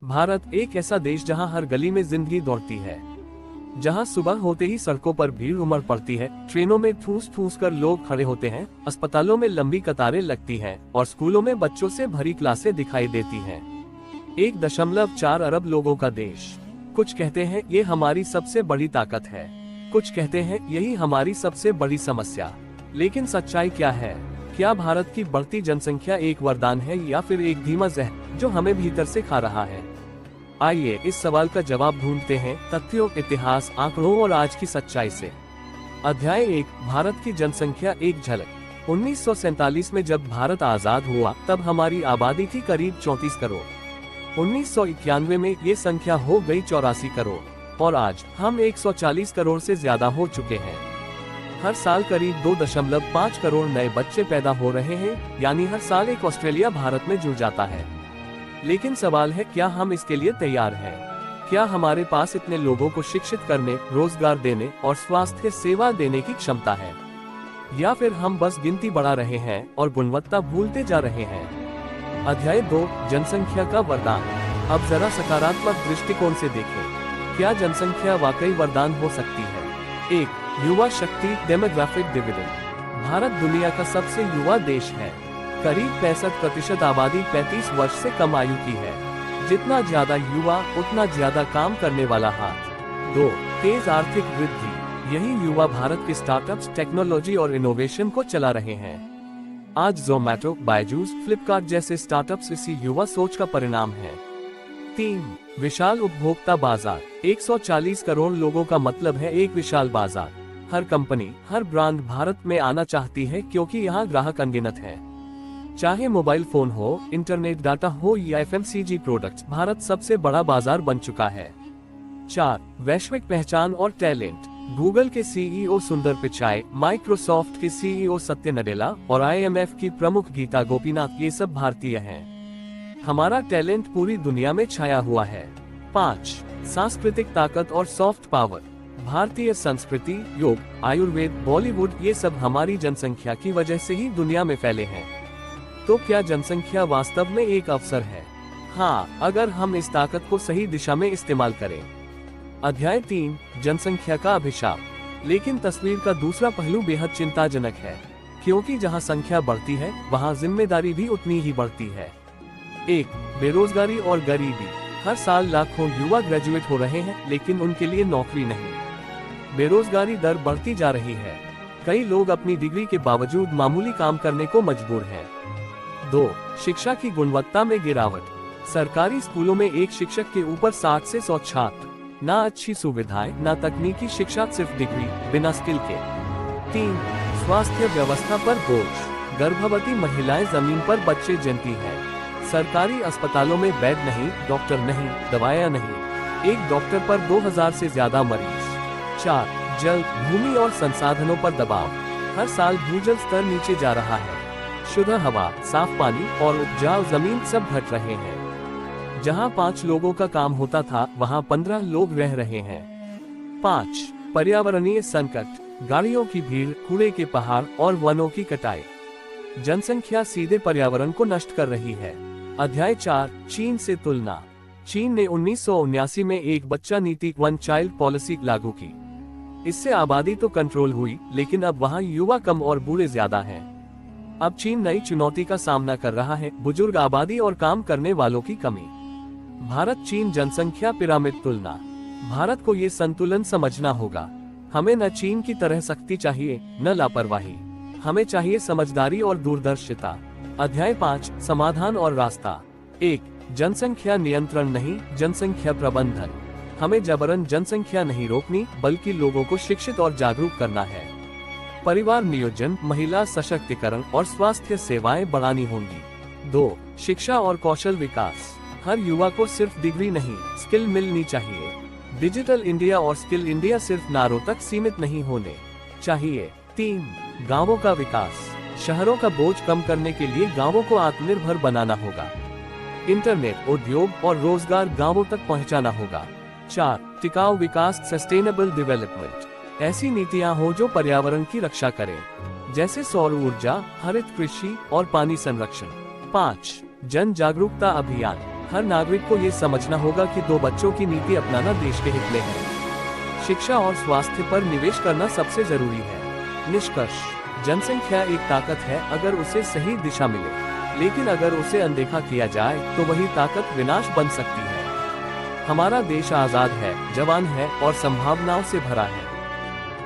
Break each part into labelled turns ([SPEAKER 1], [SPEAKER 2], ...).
[SPEAKER 1] भारत एक ऐसा देश जहां हर गली में जिंदगी दौड़ती है, जहां सुबह होते ही सड़कों पर भीड़ उमड़ पड़ती है, ट्रेनों में ठूस ठूस कर लोग खड़े होते हैं, अस्पतालों में लंबी कतारें लगती हैं और स्कूलों में बच्चों से भरी क्लासें दिखाई देती हैं। 1.4 अरब लोगों का देश। कुछ कहते हैं ये हमारी सबसे बड़ी ताकत है, कुछ कहते हैं यही हमारी सबसे बड़ी समस्या। लेकिन सच्चाई क्या है? क्या भारत की बढ़ती जनसंख्या एक वरदान है या फिर एक धीमा जहर जो हमें भीतर से खा रहा है? आइए इस सवाल का जवाब ढूंढते हैं तथ्यों, इतिहास, आंकड़ों और आज की सच्चाई से। अध्याय 1, भारत की जनसंख्या एक झलक। 1947 में जब भारत आजाद हुआ तब हमारी आबादी थी करीब 34 करोड़। 1991 में ये संख्या हो गई 84 करोड़ और आज हम 140 करोड़ से ज्यादा हो चुके हैं। हर साल करीब 2.5 करोड़ नए बच्चे पैदा हो रहे हैं, यानी हर साल एक ऑस्ट्रेलिया भारत में जुड़ जाता है। लेकिन सवाल है, क्या हम इसके लिए तैयार हैं? क्या हमारे पास इतने लोगों को शिक्षित करने, रोजगार देने और स्वास्थ्य सेवा देने की क्षमता है, या फिर हम बस गिनती बढ़ा रहे हैं और गुणवत्ता भूलते जा रहे हैं? अध्याय 2, जनसंख्या का वरदान। अब जरा सकारात्मक दृष्टिकोण से देखें, क्या जनसंख्या वाकई वरदान हो सकती है? 1, युवा शक्ति, डेमोग्राफिक डिविडेंड। भारत दुनिया का सबसे युवा देश है। करीब 65% आबादी 35 वर्ष से कम आयु की है। जितना ज्यादा युवा उतना ज्यादा काम करने वाला हाथ। 2, तेज आर्थिक वृद्धि। यही युवा भारत के स्टार्टअप्स, टेक्नोलॉजी और इनोवेशन को चला रहे हैं। आज जोमैटो, बायजूस, फ्लिपकार्ट जैसे स्टार्टअप्स इसी युवा सोच का परिणाम है। 3, विशाल उपभोक्ता बाजार। 140 करोड़ लोगों का मतलब है एक विशाल बाजार। हर कंपनी, हर ब्रांड भारत में आना चाहती है क्योंकि यहाँ ग्राहक अनगिनत है। चाहे मोबाइल फोन हो, इंटरनेट डाटा हो या FMCG प्रोडक्ट्स, भारत सबसे बड़ा बाजार बन चुका है। 4, वैश्विक पहचान और टैलेंट। गूगल के CEO सुंदर पिचाई, माइक्रोसॉफ्ट के CEO सत्य नडेला और IMF की प्रमुख गीता गोपीनाथ, ये सब भारतीय हैं। हमारा टैलेंट पूरी दुनिया में छाया हुआ है। 5, सांस्कृतिक ताकत और सॉफ्ट पावर। भारतीय संस्कृति, योग, आयुर्वेद, बॉलीवुड, ये सब हमारी जनसंख्या की वजह से ही दुनिया में फैले हैं। तो क्या जनसंख्या वास्तव में एक अवसर है? हाँ, अगर हम इस ताकत को सही दिशा में इस्तेमाल करें। अध्याय 3, जनसंख्या का अभिशाप। लेकिन तस्वीर का दूसरा पहलू बेहद चिंताजनक है, क्योंकि जहाँ संख्या बढ़ती है वहाँ जिम्मेदारी भी उतनी ही बढ़ती है। 1, बेरोजगारी और गरीबी। हर साल लाखों युवा ग्रेजुएट हो रहे हैं, लेकिन उनके लिए नौकरी नहीं। बेरोजगारी दर बढ़ती जा रही है। कई लोग अपनी डिग्री के बावजूद मामूली काम करने को मजबूर हैं। 2, शिक्षा की गुणवत्ता में गिरावट। सरकारी स्कूलों में एक शिक्षक के ऊपर 60 से 100 छात्र। ना अच्छी सुविधाएं, ना तकनीकी शिक्षा, सिर्फ डिग्री बिना स्किल के। 3, स्वास्थ्य व्यवस्था पर बोझ। गर्भवती महिलाएं जमीन पर बच्चे जनती हैं। सरकारी अस्पतालों में बेड नहीं, डॉक्टर नहीं, दवाएं नहीं। एक डॉक्टर पर 2000 से ज्यादा मरीज। 4, जल, भूमि और संसाधनों पर दबाव। हर साल भूजल स्तर नीचे जा रहा है। शुद्ध हवा, साफ पानी और उपजाऊ जमीन सब घट रहे हैं। जहां 5 लोगों का काम होता था, वहां 15 लोग रह रहे हैं। 5, पर्यावरणीय संकट। गाड़ियों की भीड़, कूड़े के पहाड़ और वनों की कटाई। जनसंख्या सीधे पर्यावरण को नष्ट कर रही है। अध्याय 4, चीन से तुलना। चीन ने 1979 में एक बच्चा नीति, वन चाइल्ड पॉलिसी लागू की। इससे आबादी तो कंट्रोल हुई, लेकिन अब वहाँ युवा कम और बूढ़े ज्यादा हैं। अब चीन नई चुनौती का सामना कर रहा है, बुजुर्ग आबादी और काम करने वालों की कमी। भारत चीन जनसंख्या पिरामिड तुलना। भारत को ये संतुलन समझना होगा। हमें न चीन की तरह सख्ती चाहिए, न लापरवाही। हमें चाहिए समझदारी और दूरदर्शिता। अध्याय 5, समाधान और रास्ता। 1, जनसंख्या नियंत्रण नहीं, जनसंख्या प्रबंधन। हमें जबरन जनसंख्या नहीं रोकनी, बल्कि लोगों को शिक्षित और जागरूक करना है। परिवार नियोजन, महिला सशक्तिकरण और स्वास्थ्य सेवाएं बढ़ानी होंगी। 2, शिक्षा और कौशल विकास। हर युवा को सिर्फ डिग्री नहीं, स्किल मिलनी चाहिए। डिजिटल इंडिया और स्किल इंडिया सिर्फ नारों तक सीमित नहीं होने चाहिए। 3, गांवों का विकास। शहरों का बोझ कम करने के लिए गांवों को आत्मनिर्भर बनाना होगा। इंटरनेट, उद्योग और रोजगार गांवों तक पहुंचाना होगा। 4, टिकाऊ विकास, सस्टेनेबल डेवलपमेंट। ऐसी नीतियां हो जो पर्यावरण की रक्षा करें, जैसे सौर ऊर्जा, हरित कृषि और पानी संरक्षण। 5, जन जागरूकता अभियान। हर नागरिक को ये समझना होगा कि 2 बच्चों की नीति अपनाना देश के हित में है। शिक्षा और स्वास्थ्य पर निवेश करना सबसे जरूरी है। निष्कर्ष, जनसंख्या एक ताकत है अगर उसे सही दिशा मिले, लेकिन अगर उसे अनदेखा किया जाए तो वही ताकत विनाश बन सकती है। हमारा देश आजाद है, जवान है और संभावनाओं से भरा है,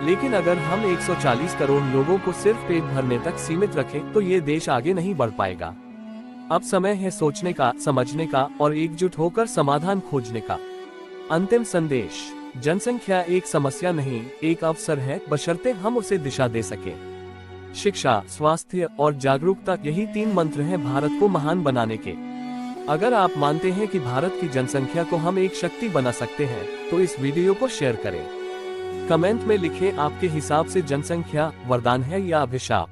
[SPEAKER 1] लेकिन अगर हम 140 करोड़ लोगों को सिर्फ पेट भरने तक सीमित रखें तो ये देश आगे नहीं बढ़ पाएगा। अब समय है सोचने का, समझने का और एकजुट होकर समाधान खोजने का। अंतिम संदेश, जनसंख्या एक समस्या नहीं, एक अवसर है, बशर्ते हम उसे दिशा दे सके। शिक्षा, स्वास्थ्य और जागरूकता, यही 3 मंत्र हैं भारत को महान बनाने के। अगर आप मानते हैं कि भारत की जनसंख्या को हम एक शक्ति बना सकते हैं तो इस वीडियो को शेयर करें। कमेंट में लिखें आपके हिसाब से जनसंख्या वरदान है या अभिशाप।